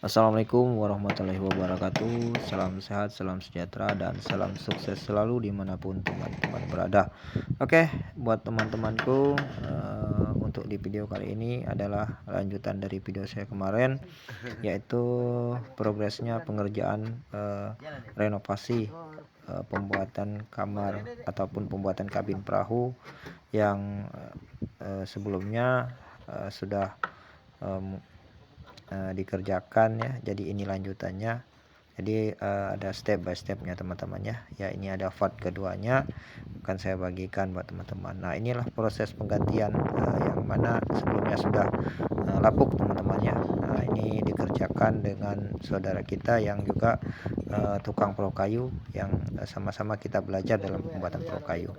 Assalamualaikum warahmatullahi wabarakatuh. Salam sehat, salam sejahtera, dan salam sukses selalu dimanapun teman-teman berada. Oke, buat teman-temanku, untuk di video kali ini adalah lanjutan dari video saya kemarin, yaitu progresnya pengerjaan renovasi pembuatan kamar ataupun pembuatan kabin perahu yang sebelumnya sudah dikerjakan ya. Jadi ini lanjutannya. Jadi ada step by stepnya teman-teman ya. Ini ada part keduanya akan saya bagikan buat teman-teman. Nah, inilah proses penggantian yang mana sebelumnya sudah lapuk teman-teman ya. Nah, ini dikerjakan dengan saudara kita yang juga tukang perahu kayu, yang sama-sama kita belajar dalam pembuatan perahu kayu.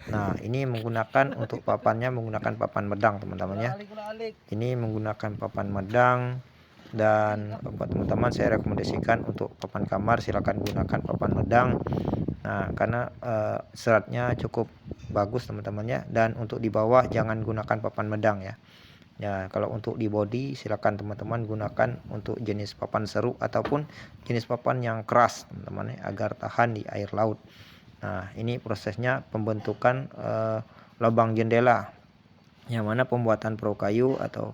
Nah, ini menggunakan untuk papannya menggunakan papan medang teman-teman ya. Ini menggunakan papan medang. Dan buat teman-teman saya rekomendasikan untuk papan kamar silakan gunakan papan medang. Nah, karena seratnya cukup bagus teman-teman ya. Dan untuk di bawah jangan gunakan papan medang ya. Ya, kalau untuk di body silakan teman-teman gunakan untuk jenis papan seru ataupun jenis papan yang keras teman-teman ya, agar tahan di air laut. Nah, ini prosesnya pembentukan lubang jendela, yang mana pembuatan perahu kayu atau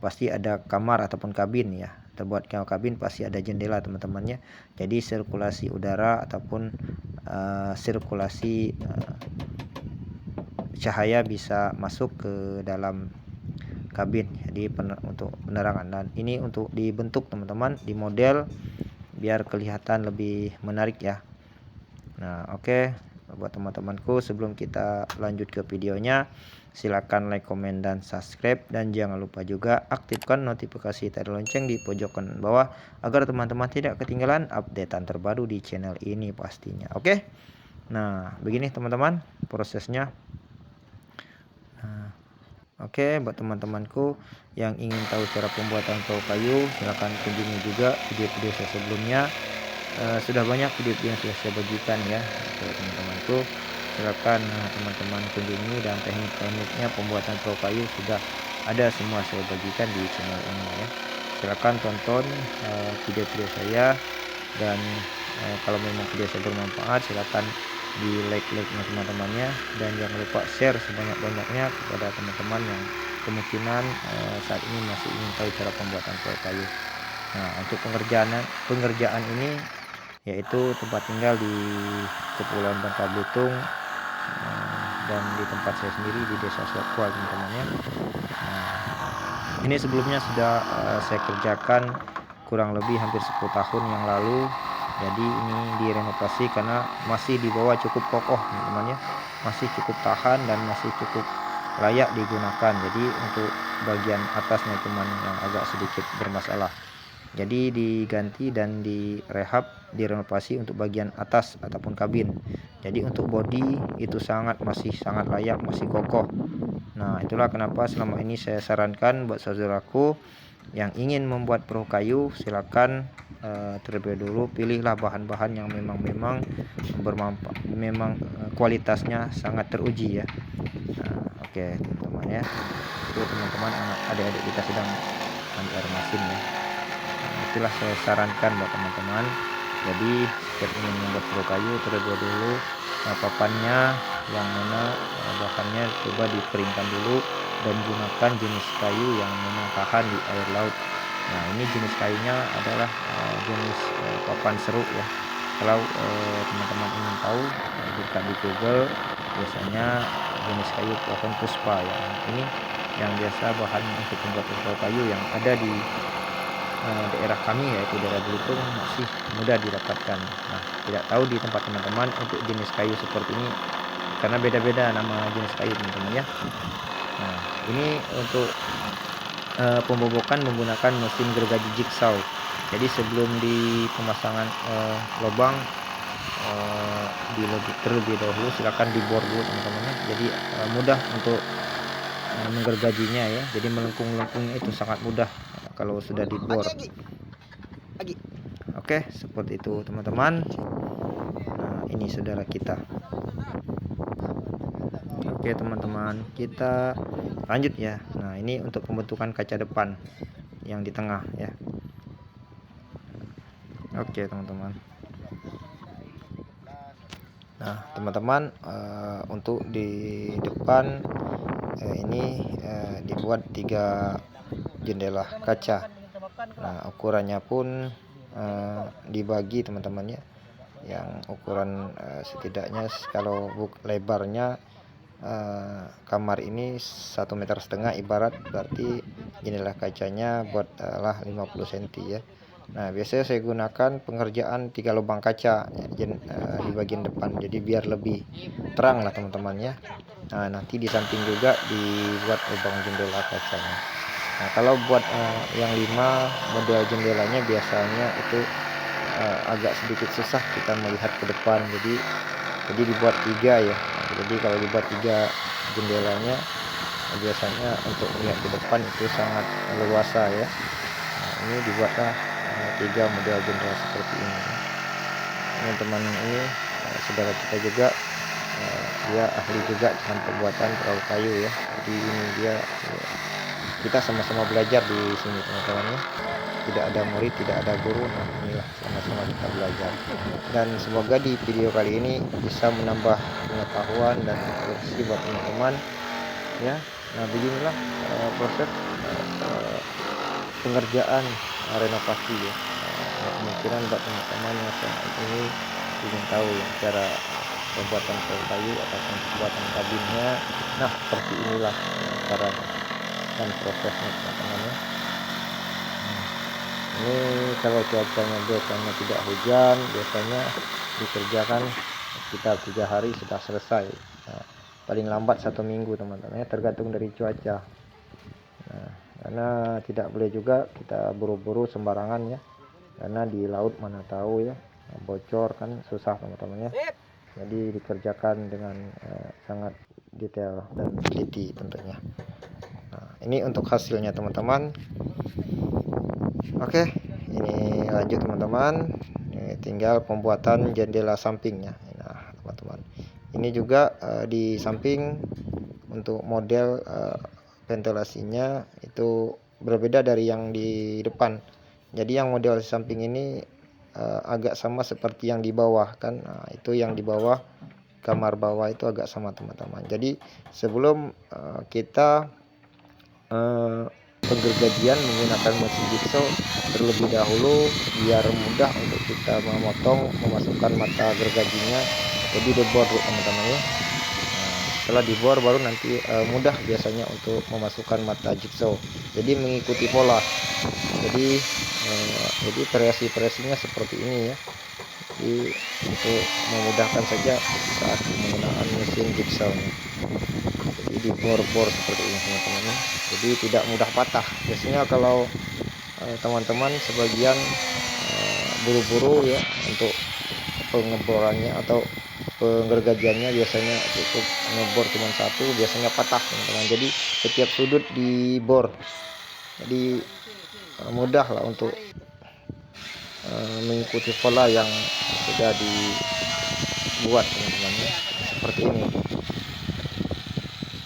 pasti ada kamar ataupun kabin ya. Terbuat kabin pasti ada jendela teman-teman ya. Jadi sirkulasi udara ataupun sirkulasi cahaya bisa masuk ke dalam kabin. Jadi untuk penerangan, dan ini untuk dibentuk teman-teman, di model biar kelihatan lebih menarik ya. Nah, oke. Buat teman-temanku, sebelum kita lanjut ke videonya, silakan like, komen, dan subscribe, dan jangan lupa juga aktifkan notifikasi tanda lonceng di pojok kanan bawah agar teman-teman tidak ketinggalan updatean terbaru di channel ini pastinya. Oke. Nah, begini teman-teman prosesnya. Nah, oke, buat teman-temanku yang ingin tahu cara pembuatan perahu kayu, silakan kunjungi juga video-video saya sebelumnya. Sudah banyak video yang sudah saya bagikan ya ke teman-temanku. Silakan teman-teman kunjungi, dan teknik-tekniknya pembuatan perahu kayu sudah ada semua saya bagikan di channel ini ya. Silakan tonton video-video saya, dan kalau memang video saya bermanfaat silakan di like-nya teman-temannya, dan jangan lupa share sebanyak-banyaknya kepada teman-teman yang kemungkinan saat ini masih ingin tahu cara pembuatan perahu kayu. Nah, untuk pengerjaan ini yaitu tempat tinggal di Kepulauan Bangka Belitung, dan di tempat saya sendiri di Desa Sokwa teman-teman ya. Nah, ini sebelumnya sudah saya kerjakan kurang lebih hampir 10 tahun yang lalu. Jadi ini direnovasi karena masih di bawah cukup kokoh teman-teman ya, masih cukup tahan dan masih cukup layak digunakan. Jadi untuk bagian atasnya cuman yang agak sedikit bermasalah. Jadi diganti dan direhab, direnovasi untuk bagian atas ataupun kabin. Jadi untuk bodi itu masih sangat layak, masih kokoh. Nah, itulah kenapa selama ini saya sarankan buat saudaraku yang ingin membuat perahu kayu, silakan terlebih dulu pilihlah bahan-bahan yang memang bermanfaat, memang kualitasnya sangat teruji ya. Nah, oke teman-teman ya. Itu teman-teman adik-adik kita sedang mandi air masin ya. Itulah saya sarankan buat teman-teman. Jadi setiap ingin membuat perahu kayu, terlebih dulu papannya yang mana bahannya coba dikeringkan dulu, dan gunakan jenis kayu yang memang tahan di air laut. Nah, ini jenis kayunya adalah jenis papan seru ya. Kalau teman-teman ingin tahu, buka di Google, biasanya jenis kayu pohon puspa ya. Ini yang biasa bahan untuk membuat perahu kayu yang ada di daerah kami, yaitu daerah Belitung, masih mudah didapatkan. Nah, tidak tahu di tempat teman-teman untuk jenis kayu seperti ini, karena beda-beda nama jenis kayu teman-teman ya. Nah, ini untuk pembobokan menggunakan mesin gergaji jigsaw. Jadi sebelum di pemasangan lubang terlebih dahulu silakan dibor dulu teman-teman ya. Jadi mudah untuk menggergajinya ya. Jadi melengkung-lengkungnya itu sangat mudah kalau sudah dibor. Oke, seperti itu teman-teman. Nah, ini saudara kita. Oke teman-teman, kita lanjut ya. Nah, ini untuk pembentukan kaca depan yang di tengah ya. Oke teman-teman. Nah teman-teman, untuk di depan ini dibuat 3 jendela kaca. Nah ukurannya pun dibagi teman-teman ya, yang ukuran setidaknya kalau lebarnya kamar ini 1,5 meter, ibarat berarti jendela kacanya buatlah 50 cm ya. Nah biasanya saya gunakan pengerjaan 3 lubang kaca di bagian depan, jadi biar lebih terang lah teman-teman ya. Nah nanti di samping juga dibuat lubang jendela kacanya. Nah kalau buat yang 5 model jendelanya biasanya itu agak sedikit susah kita melihat ke depan, jadi dibuat 3 ya. Jadi kalau dibuat 3 jendelanya biasanya untuk melihat ke depan itu sangat leluasa ya. Nah, ini dibuatlah 3 model jendela seperti ini. Ini teman ini saudara kita juga, dia ahli juga dalam pembuatan perahu kayu ya. Jadi ini dia kita sama-sama belajar di sini teman-teman ya. Tidak ada murid, tidak ada guru. Nah inilah sama-sama kita belajar, dan semoga di video kali ini bisa menambah pengetahuan dan informasi buat teman-teman ya. Nah beginilah proses pengerjaan renovasi ya. Kemungkinan buat teman-teman yang saat ini ingin tahu ya cara pembuatan perahu kayu atau pembuatan kabinnya. Nah seperti inilah cara dan prosesnya teman-teman ya. Ini kalau cuacanya biasanya tidak hujan, biasanya dikerjakan sekitar 3 hari sudah selesai. Nah, paling lambat 1 minggu teman-teman ya, tergantung dari cuaca. Nah, karena tidak boleh juga kita buru-buru sembarangan ya, karena di laut mana tahu ya, bocor kan susah teman-teman ya. Jadi dikerjakan dengan sangat detail dan teliti tentunya. Nah, ini untuk hasilnya teman-teman. Oke, ini lanjut teman-teman. Tinggal pembuatan jendela sampingnya. Nah teman-teman, ini juga di samping untuk model ventilasinya itu berbeda dari yang di depan. Jadi yang model samping ini agak sama seperti yang di bawah kan. Nah, itu yang di bawah, kamar bawah itu agak sama teman-teman. Jadi sebelum kita penggergajian menggunakan mesin jigsaw terlebih dahulu biar mudah untuk kita memotong, memasukkan mata gergajinya. Jadi dibor teman-teman ya. Nah, setelah dibor baru nanti mudah biasanya untuk memasukkan mata jigsaw. Jadi mengikuti pola. Jadi variasi-variasinya seperti ini ya. Jadi untuk memudahkan saja saat menggunakan mesin jigsawnya. Jadi dibor-bor seperti ini teman-teman. Jadi tidak mudah patah. Biasanya kalau teman-teman sebagian buru-buru ya untuk pengeborannya atau penggergajiannya, biasanya cukup ngebor cuma 1, biasanya patah teman-teman. Jadi setiap sudut dibor. Jadi mudah lah untuk mengikuti pola yang sudah dibuat teman-teman ya. Seperti ini.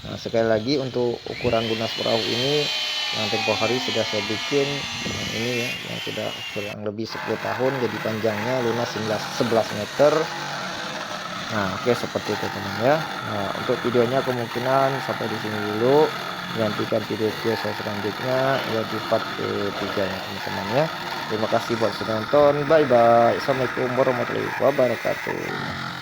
Nah, sekali lagi untuk ukuran lunas perahu ini yang tempo hari sudah saya bikin ini ya, yang sudah kurang lebih 10 tahun. Jadi panjangnya lunas 11 meter. Nah oke, seperti itu teman ya. Nah untuk videonya kemungkinan sampai di sini dulu. Nantikan video-video saya selanjutnya ya di part ketiga ya teman-teman ya. Terima kasih buat sudah nonton. Bye bye. Assalamualaikum warahmatullahi wabarakatuh.